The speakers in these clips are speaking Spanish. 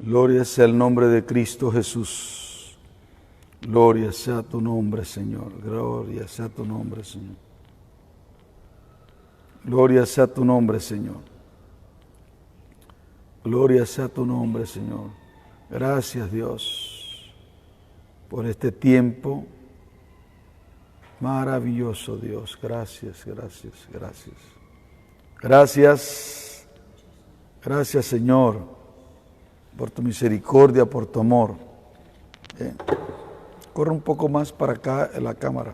Gloria sea el nombre de Cristo Jesús. Gloria sea tu nombre, Señor. Gloria sea tu nombre, Señor. Gloria sea tu nombre, Señor. Gloria sea tu nombre, Señor. Gracias, Dios, por este tiempo maravilloso, Dios. Gracias, gracias, gracias. Gracias, gracias, Señor, por tu misericordia, por tu amor. Corre un poco más para acá en la cámara.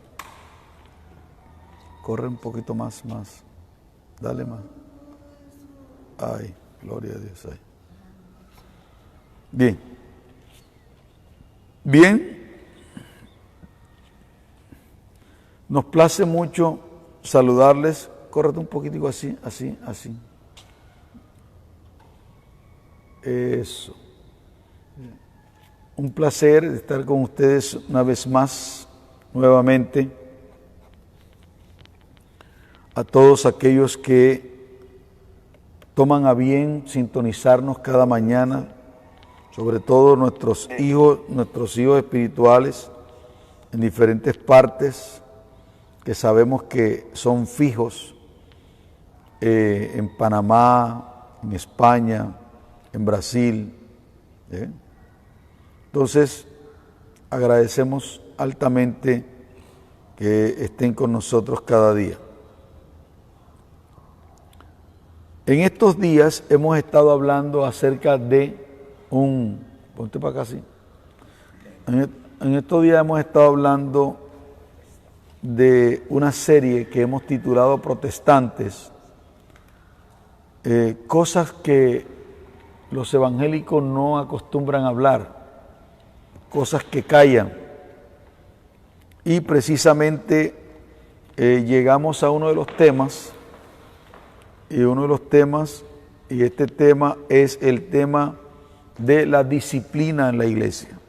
Corre un poquito más. Dale más. Ay, gloria a Dios. Ay. Bien. Nos place mucho saludarles. Córrete un poquitico así. Eso. Un placer estar con ustedes una vez más, nuevamente. A todos aquellos que toman a bien sintonizarnos cada mañana, sobre todo nuestros hijos espirituales en diferentes partes, que sabemos que son fijos en Panamá, en España, en Brasil. Entonces, agradecemos altamente que estén con nosotros cada día. En estos días hemos estado hablando acerca de ponte para acá así. En estos días hemos estado hablando de una serie que hemos titulado Protestantes, cosas que los evangélicos no acostumbran a hablar, cosas que callan. Y precisamente llegamos a uno de los temas, y este tema es el tema de la disciplina en la iglesia.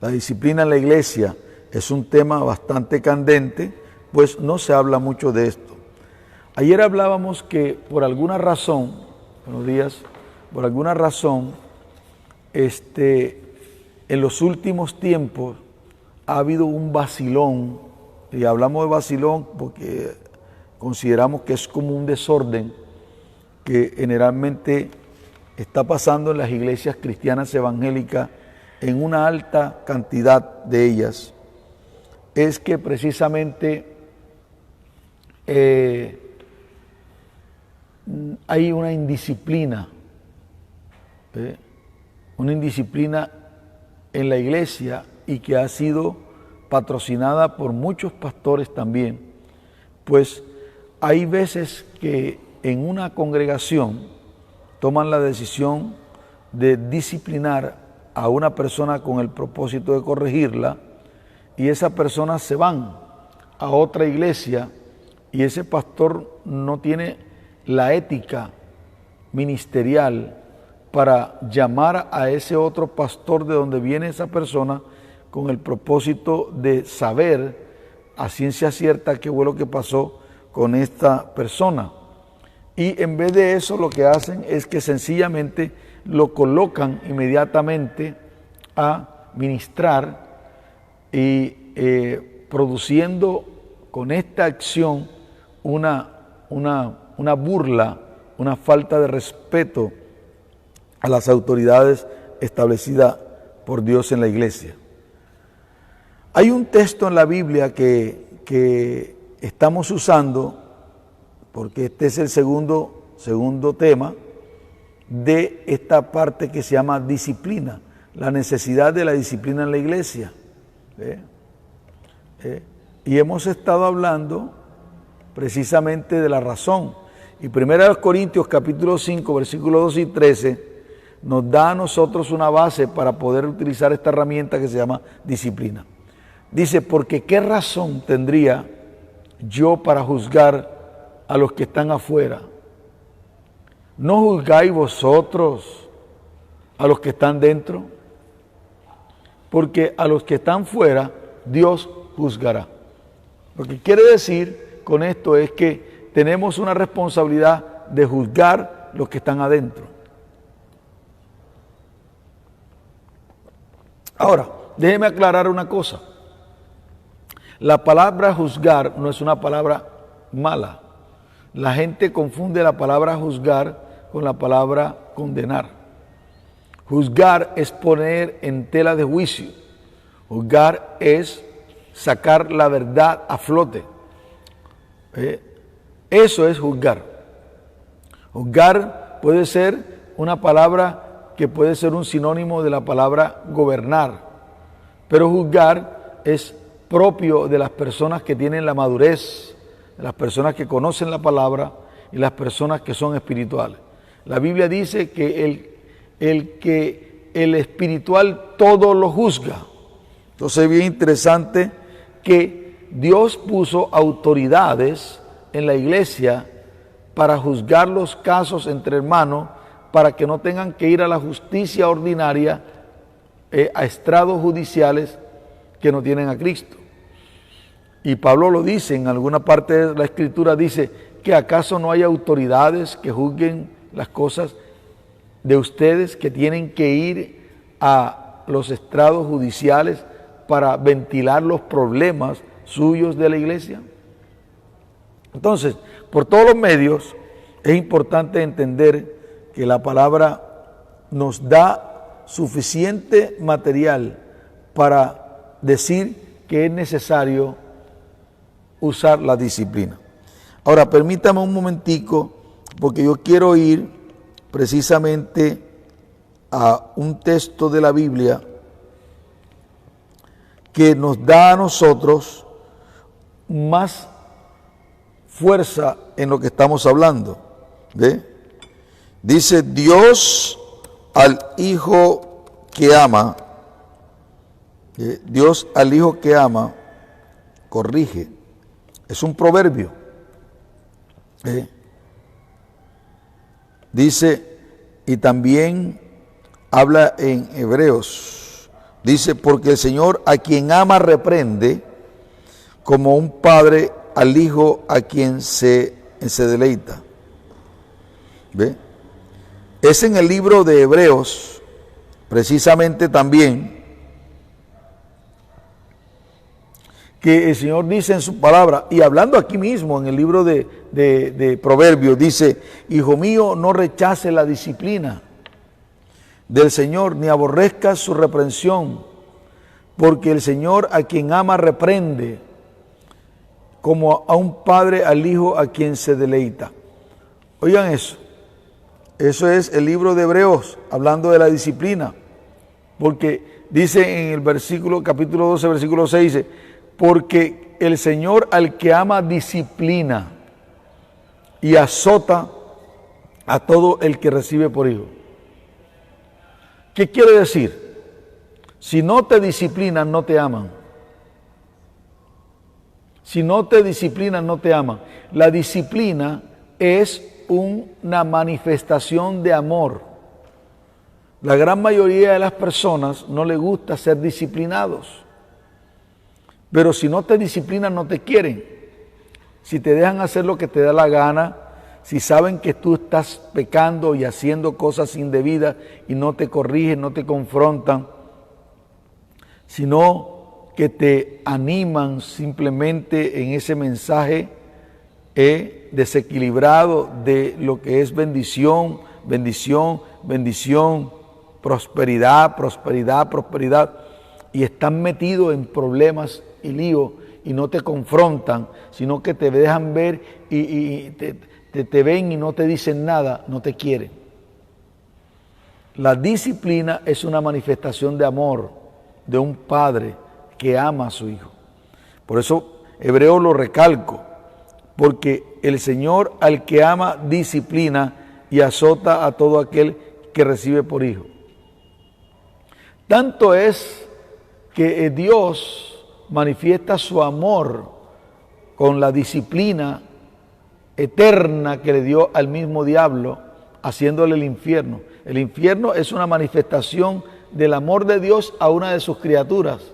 La disciplina en la iglesia es un tema bastante candente, pues no se habla mucho de esto. Ayer hablábamos que por alguna razón, en los últimos tiempos ha habido un vacilón, y hablamos de vacilón porque consideramos que es como un desorden que generalmente está pasando en las iglesias cristianas evangélicas, en una alta cantidad de ellas. Es que precisamente hay una indisciplina en la iglesia, y que ha sido patrocinada por muchos pastores también. Pues hay veces que en una congregación toman la decisión de disciplinar a una persona con el propósito de corregirla, y esa persona se van a otra iglesia, y ese pastor no tiene la ética ministerial para llamar a ese otro pastor de donde viene esa persona con el propósito de saber a ciencia cierta qué fue lo que pasó con esta persona. Y en vez de eso, lo que hacen es que sencillamente lo colocan inmediatamente a ministrar, y produciendo con esta acción una burla, una falta de respeto a las autoridades establecidas por Dios en la iglesia. Hay un texto en la Biblia que estamos usando, porque este es el segundo tema de esta parte que se llama disciplina, la necesidad de la disciplina en la iglesia. Y hemos estado hablando precisamente de la razón. Y 1 Corintios capítulo 5, versículos 12 y 13, nos da a nosotros una base para poder utilizar esta herramienta que se llama disciplina. Dice, porque ¿qué razón tendría yo para juzgar a los que están afuera? ¿No juzgáis vosotros a los que están dentro? Porque a los que están fuera, Dios juzgará. Lo que quiere decir con esto es que tenemos una responsabilidad de juzgar los que están adentro. Ahora, déjeme aclarar una cosa. La palabra juzgar no es una palabra mala. La gente confunde la palabra juzgar con la palabra condenar. Juzgar es poner en tela de juicio. Juzgar es sacar la verdad a flote. Eso es juzgar. Juzgar puede ser una palabra que puede ser un sinónimo de la palabra gobernar, pero juzgar es propio de las personas que tienen la madurez, de las personas que conocen la palabra y las personas que son espirituales. La Biblia dice que el espiritual todo lo juzga. Entonces es bien interesante que Dios puso autoridades en la iglesia para juzgar los casos entre hermanos, para que no tengan que ir a la justicia ordinaria, a estrados judiciales que no tienen a Cristo. Y Pablo lo dice, en alguna parte de la Escritura dice, que acaso no hay autoridades que juzguen las cosas de ustedes, que tienen que ir a los estrados judiciales para ventilar los problemas suyos de la iglesia. Entonces, por todos los medios, es importante entender que la palabra nos da suficiente material para decir que es necesario usar la disciplina. Ahora, permítame un momentico, porque yo quiero ir precisamente a un texto de la Biblia que nos da a nosotros más fuerza en lo que estamos hablando. ¿Ve? Dice: Dios al hijo que ama, Dios al hijo que ama, corrige. Es un proverbio. Dice, y también habla en Hebreos, dice, porque el Señor a quien ama reprende, como un padre al hijo a quien se deleita. ¿Ve? Es en el libro de Hebreos, precisamente también, que el Señor dice en su palabra, y hablando aquí mismo en el libro de Proverbios, dice: Hijo mío, no rechace la disciplina del Señor, ni aborrezcas su reprensión, porque el Señor a quien ama reprende, como a un padre al hijo a quien se deleita. Oigan eso. Eso es el libro de Hebreos, hablando de la disciplina, porque dice en el versículo, capítulo 12, versículo 6, dice: porque el Señor al que ama disciplina y azota a todo el que recibe por hijo. ¿Qué quiere decir? Si no te disciplinan, no te aman. Si no te disciplinan, no te aman. La disciplina es una manifestación de amor. La gran mayoría de las personas no les gusta ser disciplinados. Pero si no te disciplinan, no te quieren. Si te dejan hacer lo que te da la gana, si saben que tú estás pecando y haciendo cosas indebidas y no te corrigen, no te confrontan, sino que te animan simplemente en ese mensaje desequilibrado de lo que es bendición, bendición, bendición, prosperidad, prosperidad, prosperidad, y están metidos en problemas y lío y no te confrontan, sino que te dejan ver y te ven y no te dicen nada, no te quieren. La disciplina es una manifestación de amor de un padre que ama a su hijo. Por eso Hebreo lo recalco, porque el Señor al que ama disciplina y azota a todo aquel que recibe por hijo. Tanto es que Dios manifiesta su amor con la disciplina eterna que le dio al mismo diablo, haciéndole el infierno. El infierno es una manifestación del amor de Dios a una de sus criaturas,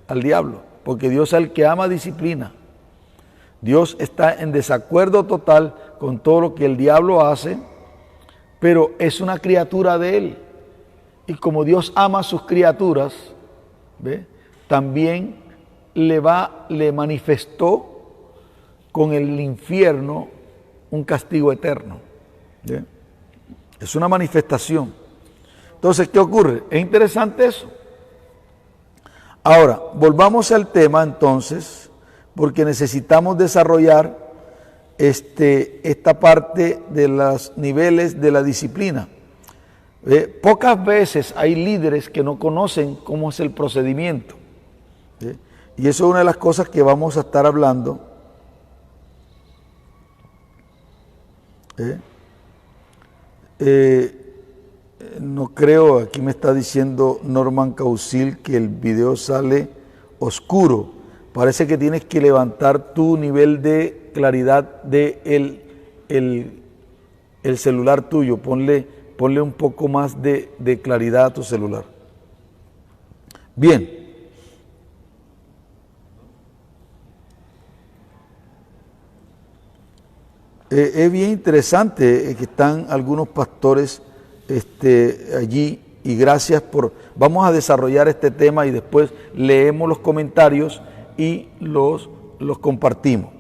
al diablo, porque Dios al que ama disciplina. Dios está en desacuerdo total con todo lo que el diablo hace, pero es una criatura de él. Y como Dios ama a sus criaturas, ¿ve? También le manifestó con el infierno un castigo eterno. ¿Ve? Es una manifestación. Entonces, ¿qué ocurre? Es interesante eso. Ahora, volvamos al tema entonces, porque necesitamos desarrollar esta parte de los niveles de la disciplina. Pocas veces hay líderes que no conocen cómo es el procedimiento. Y eso es una de las cosas que vamos a estar hablando. No creo, aquí me está diciendo Norman Causil que el video sale oscuro. Parece que tienes que levantar tu nivel de claridad de el celular tuyo. Ponle un poco más de claridad a tu celular. Bien. Es bien interesante que están algunos pastores allí, y gracias por... Vamos a desarrollar este tema y después leemos los comentarios y los compartimos.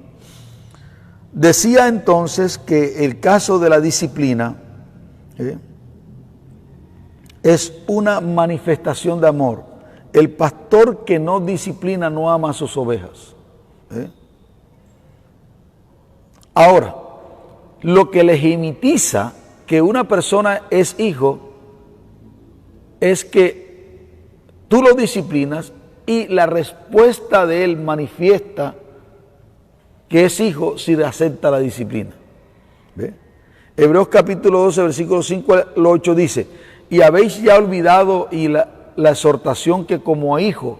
Decía entonces que el caso de la disciplina es una manifestación de amor. El pastor que no disciplina no ama a sus ovejas. Ahora, lo que legitimiza que una persona es hijo es que tú lo disciplinas y la respuesta de él manifiesta que es hijo si acepta la disciplina. ¿Ve? Hebreos capítulo 12, versículo 5 al 8 dice: y habéis ya olvidado y la exhortación que como a hijo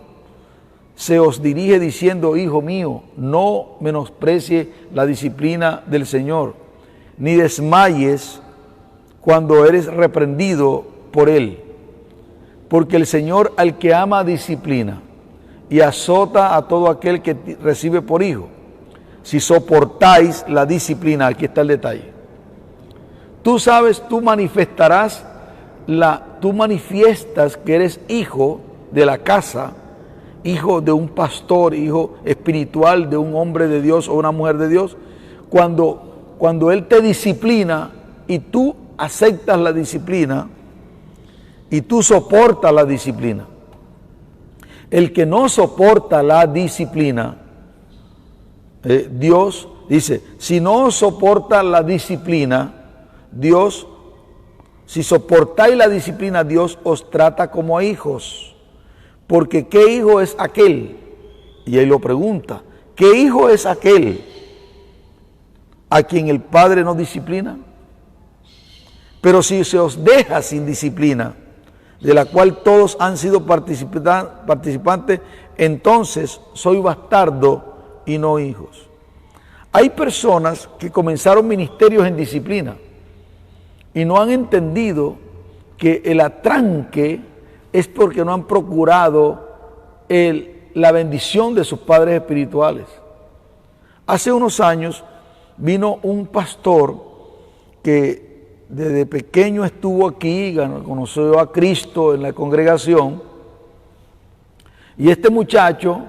se os dirige diciendo: hijo mío, no menosprecie la disciplina del Señor, ni desmayes cuando eres reprendido por él. Porque el Señor al que ama disciplina y azota a todo aquel que recibe por hijo. Si soportáis la disciplina, aquí está el detalle. Tú sabes, tú manifiestas que eres hijo de la casa, hijo de un pastor, hijo espiritual de un hombre de Dios o una mujer de Dios, cuando Él te disciplina y tú aceptas la disciplina y tú soportas la disciplina. El que no soporta la disciplina, Dios dice, si no soporta la disciplina, si soportáis la disciplina, Dios os trata como a hijos. Porque ¿qué hijo es aquel? Y él lo pregunta, ¿qué hijo es aquel a quien el Padre no disciplina? Pero si se os deja sin disciplina, de la cual todos han sido participantes, entonces soy bastardo y no hijos. Hay personas que comenzaron ministerios en disciplina y no han entendido que el atranque es porque no han procurado la bendición de sus padres espirituales. Hace unos años vino un pastor que desde pequeño estuvo aquí, conoció a Cristo en la congregación, y este muchacho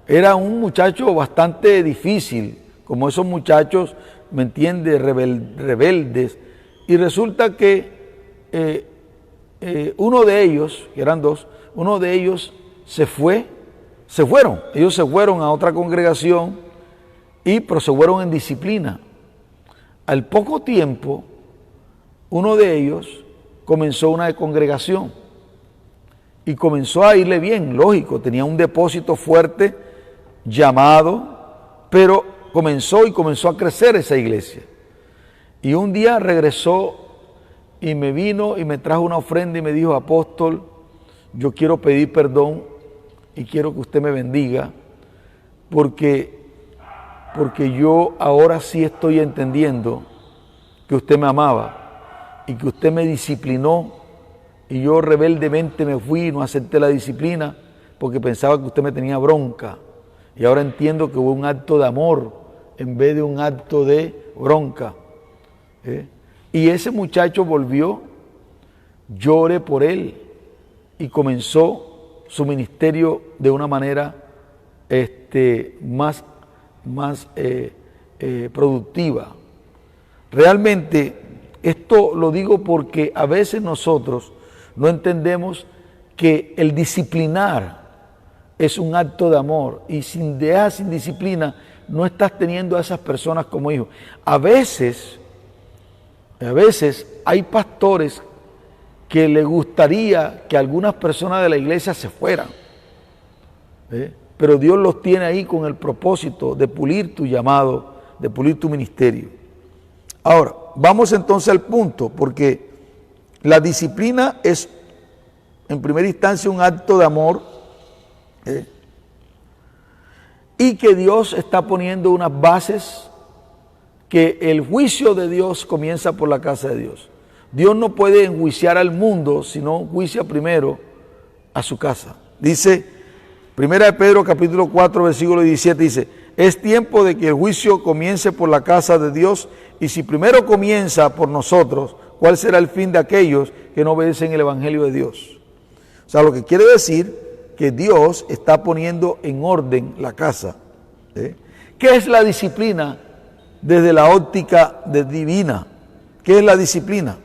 era un muchacho bastante difícil, como esos muchachos, ¿me entiende?, rebeldes, y resulta que uno de ellos, que eran dos, uno de ellos ellos se fueron a otra congregación, pero se fueron en disciplina. Al poco tiempo, uno de ellos comenzó una congregación y comenzó a irle bien, lógico, tenía un depósito fuerte, llamado, pero comenzó a crecer esa iglesia. Y un día regresó y me vino y me trajo una ofrenda y me dijo: apóstol, yo quiero pedir perdón y quiero que usted me bendiga, porque yo ahora sí estoy entendiendo que usted me amaba y que usted me disciplinó, y yo rebeldemente me fui y no acepté la disciplina porque pensaba que usted me tenía bronca, y ahora entiendo que hubo un acto de amor en vez de un acto de bronca. Y ese muchacho volvió, yo oré por él y comenzó su ministerio de una manera más productiva. Realmente esto lo digo porque a veces nosotros no entendemos que el disciplinar es un acto de amor, y sin disciplina no estás teniendo a esas personas como hijos. A veces hay pastores que les gustaría que algunas personas de la iglesia se fueran, pero Dios los tiene ahí con el propósito de pulir tu llamado, de pulir tu ministerio. Ahora, vamos entonces al punto, porque la disciplina es en primera instancia un acto de amor, y que Dios está poniendo unas bases, que el juicio de Dios comienza por la casa de Dios. Dios no puede enjuiciar al mundo, sino enjuicia primero a su casa. Dice, 1 Pedro capítulo 4, versículo 17, dice, es tiempo de que el juicio comience por la casa de Dios, y si primero comienza por nosotros, ¿cuál será el fin de aquellos que no obedecen el evangelio de Dios? O sea, lo que quiere decir que Dios está poniendo en orden la casa. ¿Qué es la disciplina desde la óptica divina? ¿Qué es la disciplina?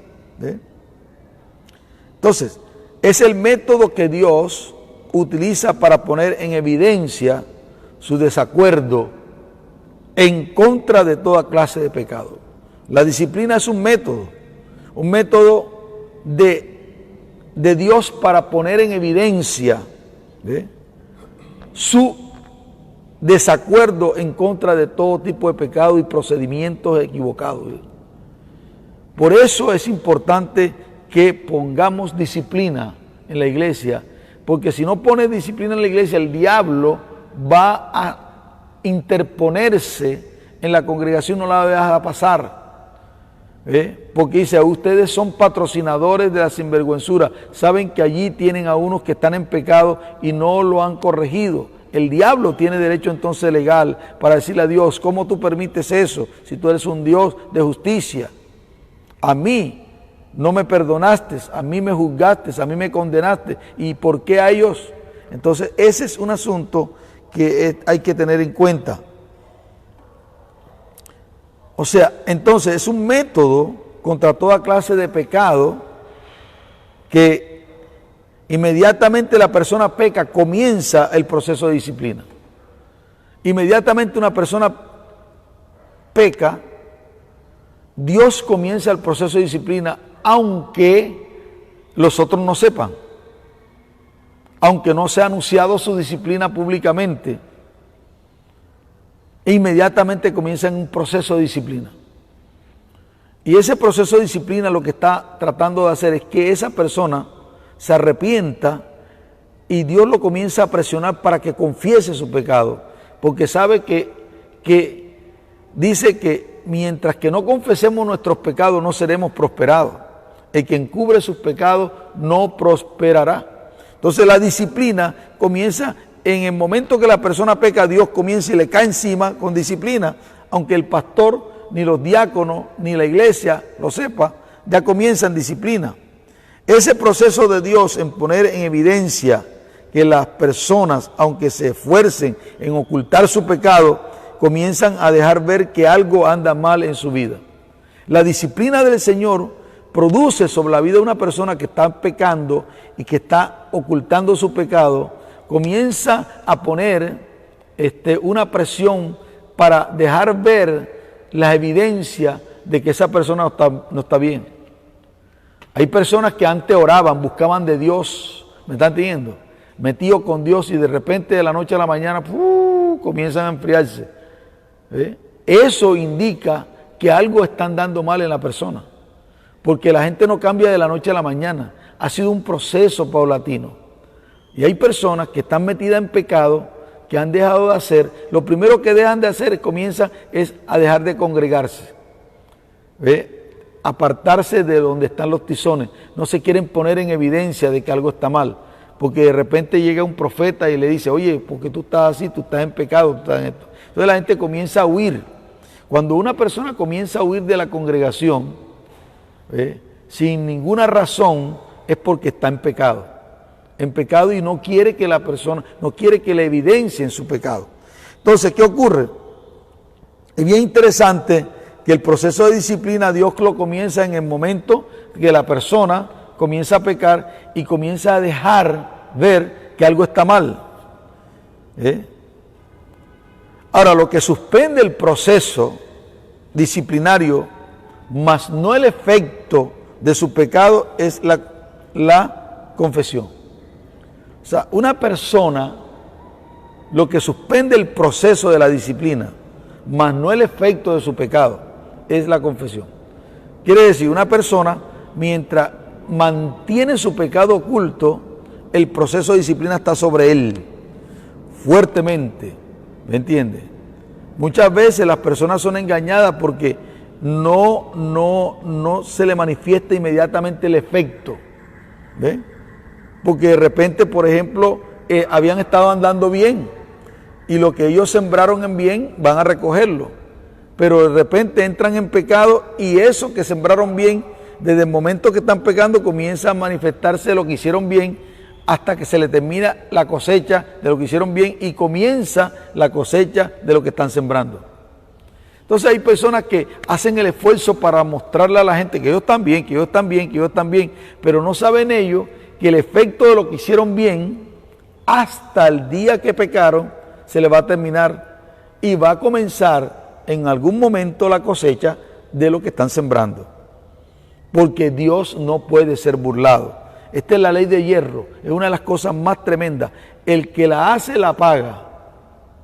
Entonces, es el método que Dios utiliza para poner en evidencia su desacuerdo en contra de toda clase de pecado. La disciplina es un método de Dios para poner en evidencia su desacuerdo en contra de todo tipo de pecado y procedimientos equivocados. Por eso es importante que pongamos disciplina en la iglesia, porque si no pones disciplina en la iglesia, el diablo va a interponerse en la congregación, no la va a dejar pasar. Porque dice, ustedes son patrocinadores de la sinvergüenzura, saben que allí tienen a unos que están en pecado y no lo han corregido. El diablo tiene derecho entonces legal para decirle a Dios, ¿cómo tú permites eso si tú eres un Dios de justicia? A mí no me perdonaste, a mí me juzgaste, a mí me condenaste, ¿y por qué a ellos? Entonces ese es un asunto que hay que tener en cuenta. O sea, entonces es un método contra toda clase de pecado, que inmediatamente la persona peca, comienza el proceso de disciplina. Inmediatamente una persona peca, Dios comienza el proceso de disciplina, aunque los otros no sepan, aunque no se ha anunciado su disciplina públicamente. E inmediatamente comienza un proceso de disciplina. Y ese proceso de disciplina lo que está tratando de hacer es que esa persona se arrepienta, y Dios lo comienza a presionar para que confiese su pecado, porque sabe que dice que mientras que no confesemos nuestros pecados no seremos prosperados. El que encubre sus pecados no prosperará. Entonces la disciplina comienza en el momento que la persona peca, Dios comienza y le cae encima con disciplina, aunque el pastor, ni los diáconos, ni la iglesia lo sepa, ya comienzan disciplina. Ese proceso de Dios en poner en evidencia que las personas, aunque se esfuercen en ocultar su pecado, comienzan a dejar ver que algo anda mal en su vida. La disciplina del Señor produce sobre la vida de una persona que está pecando y que está ocultando su pecado, comienza a poner una presión para dejar ver la evidencia de que esa persona no está bien. Hay personas que antes oraban, buscaban de Dios, ¿me están entendiendo? Metido con Dios, y de repente de la noche a la mañana comienzan a enfriarse. Eso indica que algo está andando mal en la persona, porque la gente no cambia de la noche a la mañana, ha sido un proceso paulatino. Y hay personas que están metidas en pecado, que han dejado de hacer, lo primero que dejan de hacer comienza es a dejar de congregarse, apartarse de donde están los tizones, no se quieren poner en evidencia de que algo está mal, porque de repente llega un profeta y le dice, oye, porque tú estás así, tú estás en pecado, tú estás en esto. Entonces la gente comienza a huir. Cuando una persona comienza a huir de la congregación, sin ninguna razón, es porque está en pecado. en pecado y no quiere que la persona, no quiere que le evidencien su pecado. Entonces, ¿qué ocurre? Es bien interesante que el proceso de disciplina Dios lo comienza en el momento que la persona comienza a pecar y comienza a dejar ver que algo está mal. Ahora, lo que suspende el proceso disciplinario, más no el efecto de su pecado, es la confesión. O sea, una persona, lo que suspende el proceso de la disciplina, más no el efecto de su pecado, es la confesión. Quiere decir, una persona, mientras mantiene su pecado oculto, el proceso de disciplina está sobre él, fuertemente. ¿Me entiende? Muchas veces las personas son engañadas porque no se le manifiesta inmediatamente el efecto. ¿Ve? Porque de repente, por ejemplo, habían estado andando bien y lo que ellos sembraron en bien van a recogerlo. Pero de repente entran en pecado y eso que sembraron bien, desde el momento que están pecando, comienza a manifestarse lo que hicieron bien, hasta que se le termina la cosecha de lo que hicieron bien y comienza la cosecha de lo que están sembrando. Entonces hay personas que hacen el esfuerzo para mostrarle a la gente que ellos están bien, que ellos están bien, que ellos están bien, pero no saben ellos que el efecto de lo que hicieron bien, hasta el día que pecaron, se le va a terminar y va a comenzar en algún momento la cosecha de lo que están sembrando. Porque Dios no puede ser burlado. Esta es la ley de hierro, es una de las cosas más tremendas. El que la hace, la paga.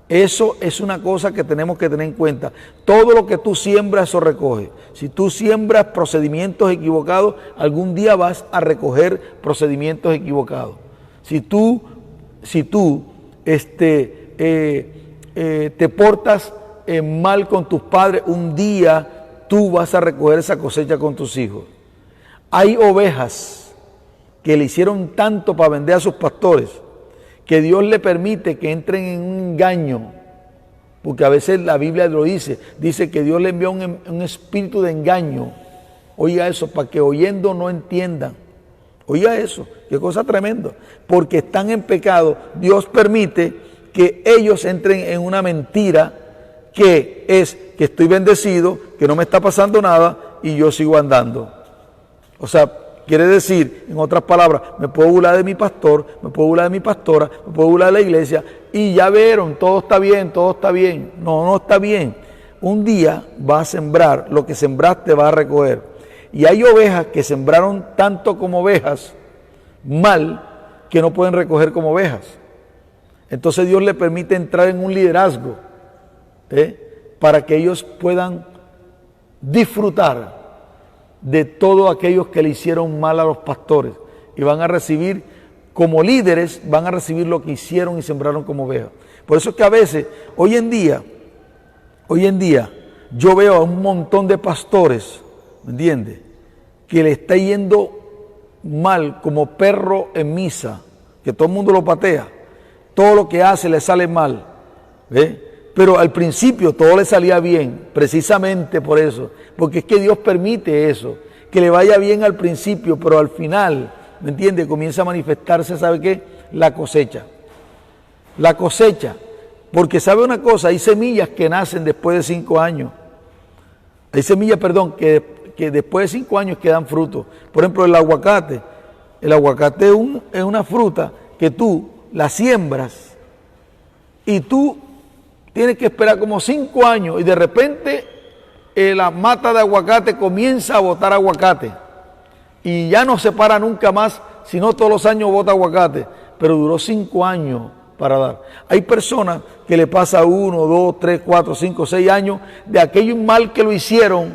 Eso es una cosa que tenemos que tener en cuenta. Todo lo que tú siembras, eso recoge. Si tú siembras procedimientos equivocados, algún día vas a recoger procedimientos equivocados. Si tú te portas mal con tus padres, un día tú vas a recoger esa cosecha con tus hijos. Hay ovejas que le hicieron tanto para vender a sus pastores, que Dios le permite que entren en un engaño, porque a veces la Biblia lo dice que Dios le envió un espíritu de engaño. Oiga eso, para que oyendo no entiendan. Oiga eso, qué cosa tremenda, porque están en pecado. Dios permite que ellos entren en una mentira, que es que estoy bendecido, que no me está pasando nada y yo sigo andando. O sea, quiere decir, en otras palabras, me puedo burlar de mi pastor, me puedo burlar de mi pastora, me puedo burlar de la iglesia y ya vieron, todo está bien, todo está bien. No, no está bien. Un día vas a sembrar, lo que sembraste vas a recoger. Y hay ovejas que sembraron tanto como ovejas mal que no pueden recoger como ovejas. Entonces Dios le permite entrar en un liderazgo para que ellos puedan disfrutar de todos aquellos que le hicieron mal a los pastores y van a recibir, como líderes, van a recibir lo que hicieron y sembraron como ovejas. Por eso es que a veces, hoy en día, yo veo a un montón de pastores, ¿me entiendes?, que le está yendo mal como perro en misa, que todo el mundo lo patea, todo lo que hace le sale mal, ¿ves? Pero al principio todo le salía bien, precisamente por eso, porque es que Dios permite eso, que le vaya bien al principio, pero al final, ¿me entiende?, comienza a manifestarse, ¿sabe qué? La cosecha. La cosecha, porque ¿sabe una cosa? Hay semillas que nacen después de 5 años. Hay semillas, que después de 5 años que dan fruto. Por ejemplo, el aguacate. El aguacate es una fruta que tú la siembras y tú tienes que esperar como 5 años y de repente la mata de aguacate comienza a botar aguacate y ya no se para nunca más, sino todos los años bota aguacate, pero duró 5 años para dar. Hay personas que le pasa 1, 2, 3, 4, 5, 6 años de aquello mal que lo hicieron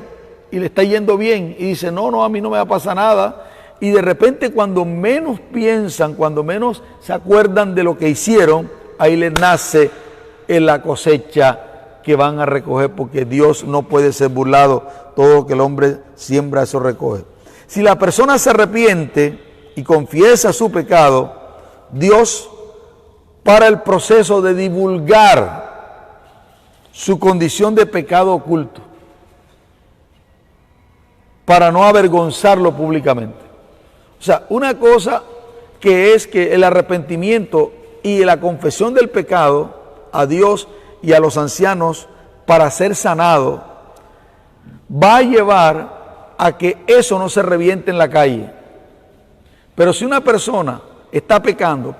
y le está yendo bien y dice, no, a mí no me va a pasar nada, y de repente cuando menos piensan, cuando menos se acuerdan de lo que hicieron, ahí les nace en la cosecha que van a recoger, porque Dios no puede ser burlado. Todo lo que el hombre siembra, eso recoge. Si la persona se arrepiente y confiesa su pecado, Dios para el proceso de divulgar su condición de pecado oculto, para no avergonzarlo públicamente. O sea, una cosa que es que el arrepentimiento y la confesión del pecado a Dios y a los ancianos para ser sanado va a llevar a que eso no se reviente en la calle. Pero si una persona está pecando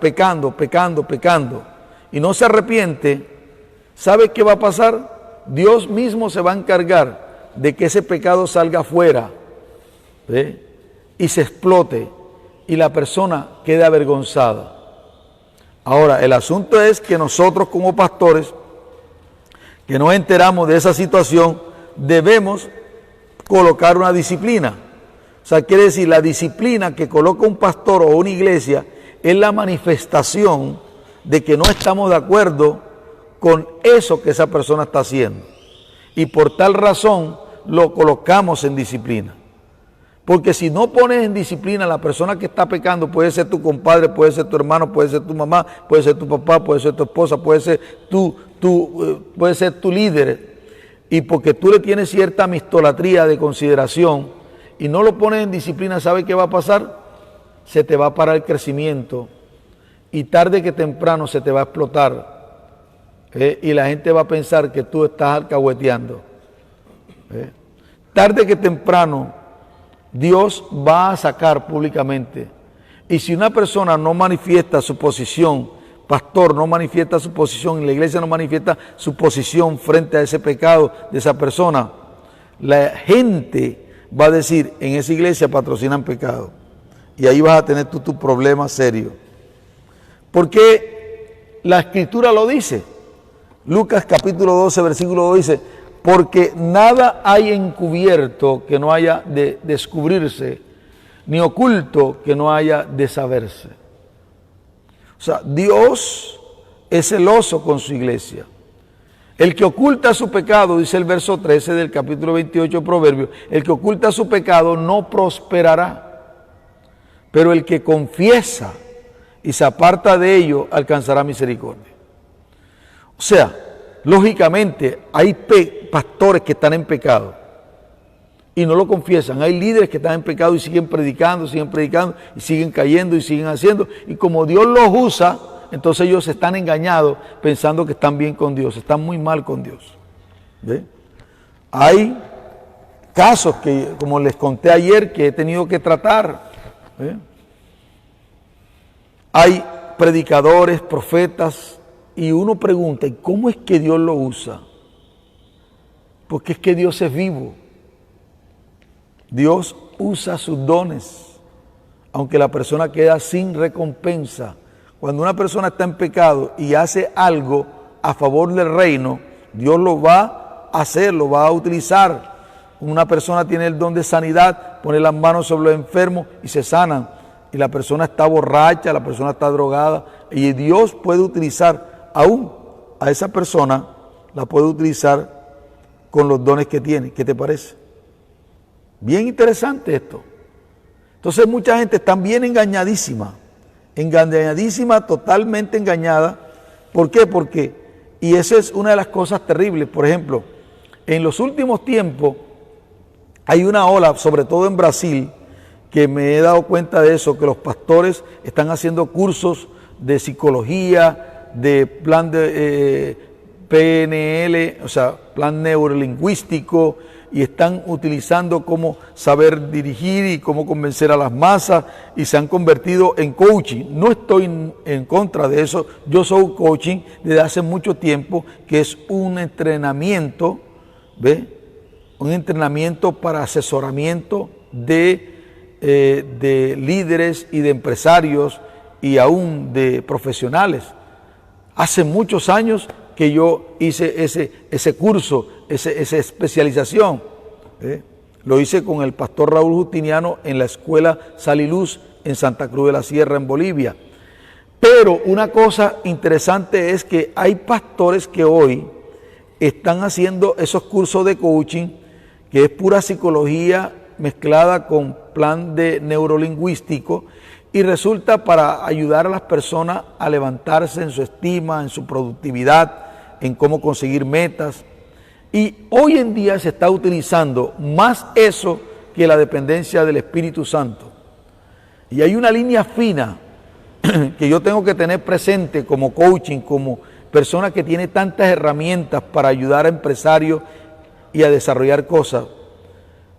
y no se arrepiente, ¿sabe qué va a pasar? Dios mismo se va a encargar de que ese pecado salga afuera, ¿ve? Y se explote y la persona quede avergonzada. Ahora, el asunto es que nosotros como pastores, que nos enteramos de esa situación, debemos colocar una disciplina. O sea, quiere decir, la disciplina que coloca un pastor o una iglesia es la manifestación de que no estamos de acuerdo con eso que esa persona está haciendo. Y por tal razón lo colocamos en disciplina. Porque si no pones en disciplina a la persona que está pecando, puede ser tu compadre, puede ser tu hermano, puede ser tu mamá, puede ser tu papá, puede ser tu esposa, puede ser puede ser tu líder, y porque tú le tienes cierta amistolatría de consideración y no lo pones en disciplina, ¿sabe qué va a pasar? Se te va a parar el crecimiento y tarde que temprano se te va a explotar, y la gente va a pensar que tú estás alcahueteando. Tarde que temprano Dios va a sacar públicamente. Y si una persona no manifiesta su posición, pastor no manifiesta su posición, y la iglesia no manifiesta su posición frente a ese pecado de esa persona, la gente va a decir, en esa iglesia patrocinan pecado. Y ahí vas a tener tú tu problema serio. Porque la escritura lo dice. Lucas capítulo 12, versículo 2 dice, porque nada hay encubierto que no haya de descubrirse, ni oculto que no haya de saberse. O sea, Dios es celoso con su iglesia. El que oculta su pecado, dice el verso 13 del capítulo 28 de Proverbios, el que oculta su pecado no prosperará, pero el que confiesa y se aparta de ello alcanzará misericordia. O sea, lógicamente hay pastores que están en pecado y no lo confiesan. Hay líderes que están en pecado y siguen predicando y siguen cayendo y siguen haciendo. Y como Dios los usa, entonces ellos están engañados pensando que están bien con Dios, están muy mal con Dios. ¿Ve? Hay casos que, como les conté ayer, que he tenido que tratar. ¿Ve? Hay predicadores, profetas, y uno pregunta, ¿y cómo es que Dios lo usa? Porque es que Dios es vivo. Dios usa sus dones, aunque la persona queda sin recompensa. Cuando una persona está en pecado y hace algo a favor del reino, Dios lo va a hacer, lo va a utilizar. Una persona tiene el don de sanidad, pone las manos sobre los enfermos y se sanan. Y la persona está borracha, la persona está drogada, y Dios puede utilizar aún a esa persona, la puede utilizar con los dones que tiene. ¿Qué te parece? Bien interesante esto. Entonces mucha gente está bien engañadísima, totalmente engañada. ¿Por qué? Porque, y esa es una de las cosas terribles, por ejemplo, en los últimos tiempos hay una ola, sobre todo en Brasil, que me he dado cuenta de eso, que los pastores están haciendo cursos de psicología, de plan de PNL, o sea, plan neurolingüístico, y están utilizando cómo saber dirigir y cómo convencer a las masas, y se han convertido en coaching. No estoy en contra de eso, yo soy coaching desde hace mucho tiempo, que es un entrenamiento, ¿ve? Un entrenamiento para asesoramiento de líderes y de empresarios y aún de profesionales. Hace muchos años que yo hice ese curso, esa especialización. Lo hice con el pastor Raúl Justiniano en la escuela Sal y Luz en Santa Cruz de la Sierra, en Bolivia. Pero una cosa interesante es que hay pastores que hoy están haciendo esos cursos de coaching, que es pura psicología mezclada con plan de neurolingüístico, y resulta para ayudar a las personas a levantarse en su estima, en su productividad, en cómo conseguir metas. Y hoy en día se está utilizando más eso que la dependencia del Espíritu Santo. Y hay una línea fina que yo tengo que tener presente como coaching, como persona que tiene tantas herramientas para ayudar a empresarios y a desarrollar cosas.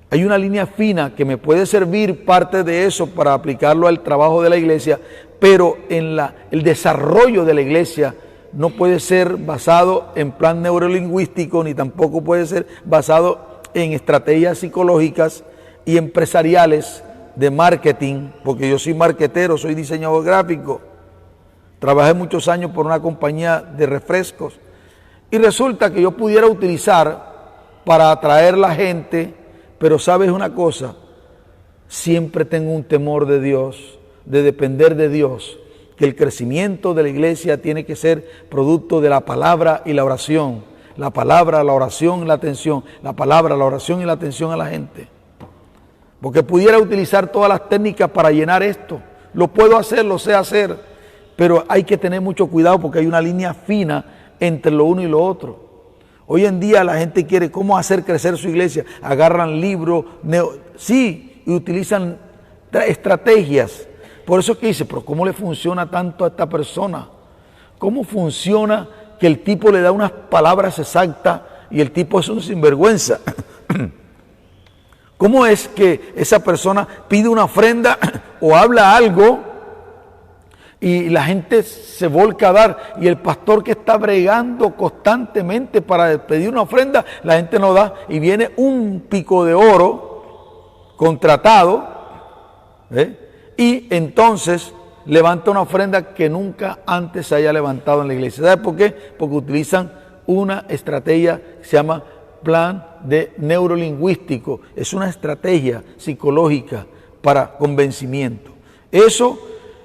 Hay una línea fina que me puede servir parte de eso para aplicarlo al trabajo de la iglesia, pero el desarrollo de la iglesia no puede ser basado en plan neurolingüístico, ni tampoco puede ser basado en estrategias psicológicas y empresariales de marketing, porque yo soy marketero, soy diseñador gráfico, trabajé muchos años por una compañía de refrescos y resulta que yo pudiera utilizar para atraer la gente, pero sabes una cosa, siempre tengo un temor de Dios, de depender de Dios, que el crecimiento de la iglesia tiene que ser producto de la palabra y la oración, la palabra, la oración y la atención, la palabra, la oración y la atención a la gente. Porque pudiera utilizar todas las técnicas para llenar esto. Lo puedo hacer, lo sé hacer, pero hay que tener mucho cuidado porque hay una línea fina entre lo uno y lo otro. Hoy en día la gente quiere cómo hacer crecer su iglesia. Agarran libros, sí, y utilizan estrategias. Por eso es que dice, pero ¿cómo le funciona tanto a esta persona? ¿Cómo funciona que el tipo le da unas palabras exactas y el tipo es un sinvergüenza? ¿Cómo es que esa persona pide una ofrenda o habla algo y la gente se volca a dar y el pastor que está bregando constantemente para pedir una ofrenda, la gente no da y viene un pico de oro contratado y entonces levanta una ofrenda que nunca antes se haya levantado en la iglesia? ¿Sabe por qué? Porque utilizan una estrategia que se llama plan de neurolingüístico, es una estrategia psicológica para convencimiento. Eso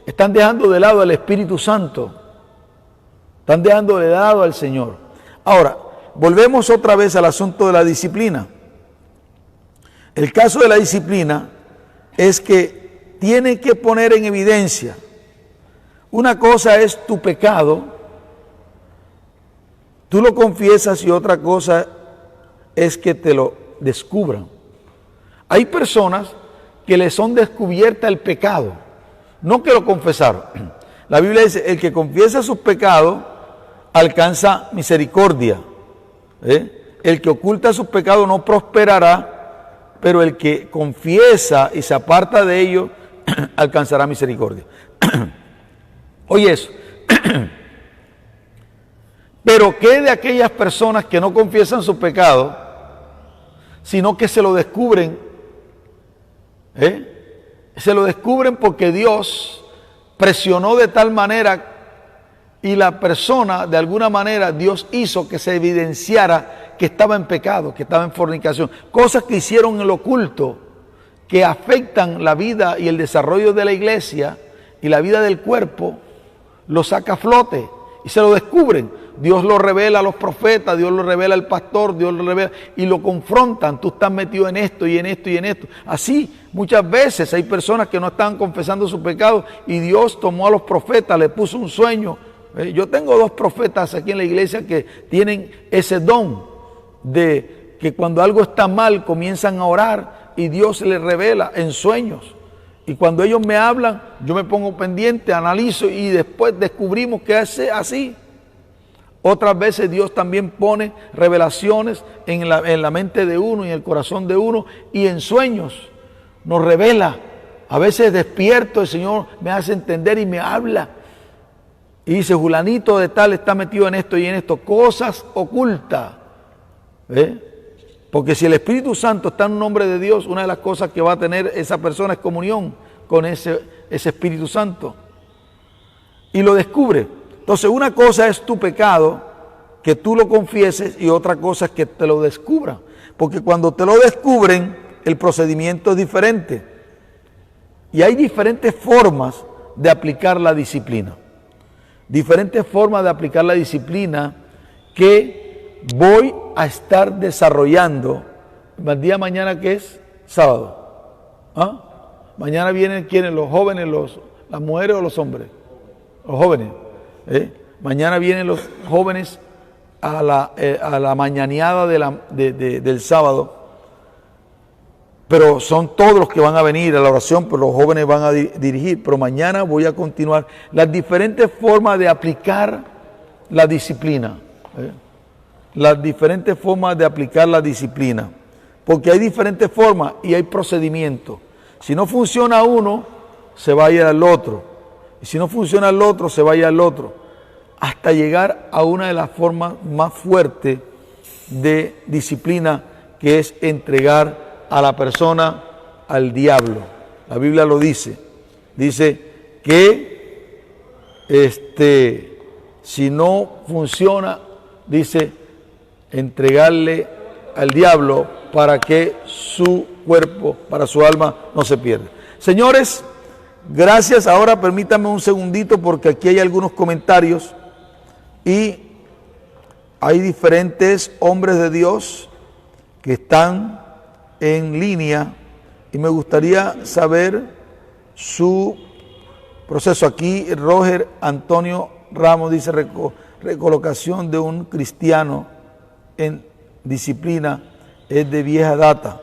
están dejando de lado al Espíritu Santo, están dejando de lado al Señor. Ahora, volvemos otra vez al asunto de la disciplina. El caso de la disciplina es que tiene que poner en evidencia, una cosa es tu pecado, tú lo confiesas, y otra cosa es que te lo descubran. Hay personas que les son descubierta el pecado, no que lo confesaron. La Biblia dice, el que confiesa sus pecados alcanza misericordia. El que oculta sus pecados no prosperará, pero el que confiesa y se aparta de ellos alcanzará misericordia. Oye eso. Pero ¿qué de aquellas personas que no confiesan su pecado, sino que se lo descubren? Se lo descubren porque Dios presionó de tal manera y la persona, de alguna manera, Dios hizo que se evidenciara que estaba en pecado, que estaba en fornicación. Cosas que hicieron en lo oculto, que afectan la vida y el desarrollo de la iglesia y la vida del cuerpo, lo saca a flote y se lo descubren. Dios lo revela a los profetas, Dios lo revela al pastor, Dios lo revela y lo confrontan. Tú estás metido en esto y en esto y en esto. Así, muchas veces hay personas que no estaban confesando su pecado y Dios tomó a los profetas, le puso un sueño. Yo tengo 2 profetas aquí en la iglesia que tienen ese don de que cuando algo está mal comienzan a orar y Dios les revela en sueños. Y cuando ellos me hablan, yo me pongo pendiente, analizo y después descubrimos que es así. Otras veces Dios también pone revelaciones en la mente de uno y en el corazón de uno y en sueños nos revela. A veces despierto, el Señor me hace entender y me habla. Y dice, Julanito de tal está metido en esto y en esto. Cosas ocultas. Porque si el Espíritu Santo está en un nombre de Dios, una de las cosas que va a tener esa persona es comunión con ese Espíritu Santo. Y lo descubre. Entonces, una cosa es tu pecado, que tú lo confieses, y otra cosa es que te lo descubran. Porque cuando te lo descubren, el procedimiento es diferente. Y hay diferentes formas de aplicar la disciplina. Diferentes formas de aplicar la disciplina que voy a estar desarrollando. ¿El día mañana qué es? Sábado. Mañana vienen, ¿quiénes? ¿Los jóvenes, las mujeres o los hombres? Los jóvenes. Mañana vienen los jóvenes a la mañaneada del sábado. pero son todos los que van a venir a la oración, pero los jóvenes van a dirigir. Pero mañana voy a continuar las diferentes formas de aplicar la disciplina. Las diferentes formas de aplicar la disciplina. Porque hay diferentes formas y hay procedimientos. Si no funciona uno, se va a ir al otro. Y si no funciona el otro, se va a ir al otro. Hasta llegar a una de las formas más fuertes de disciplina, que es entregar a la persona al diablo. La Biblia lo dice. Dice que si no funciona, dice entregarle al diablo para que su cuerpo, para su alma no se pierda. Señores, gracias. Ahora permítanme un segundito porque aquí hay algunos comentarios y hay diferentes hombres de Dios que están en línea y me gustaría saber su proceso. Aquí Roger Antonio Ramos dice: recolocación de un cristiano en disciplina es de vieja data.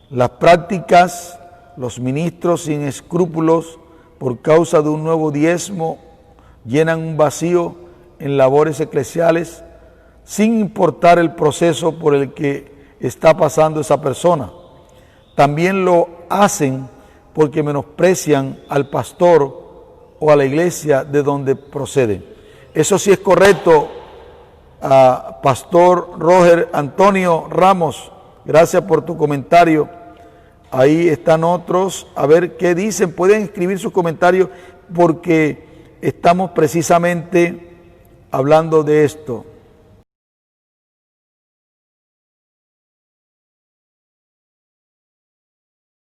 Las prácticas, los ministros sin escrúpulos por causa de un nuevo diezmo llenan un vacío en labores eclesiales sin importar el proceso por el que está pasando esa persona. También lo hacen porque menosprecian al pastor o a la iglesia de donde proceden. Eso sí es correcto, Pastor Roger Antonio Ramos, gracias por tu comentario. Ahí están otros, a ver qué dicen. Pueden escribir sus comentarios porque estamos precisamente hablando de esto.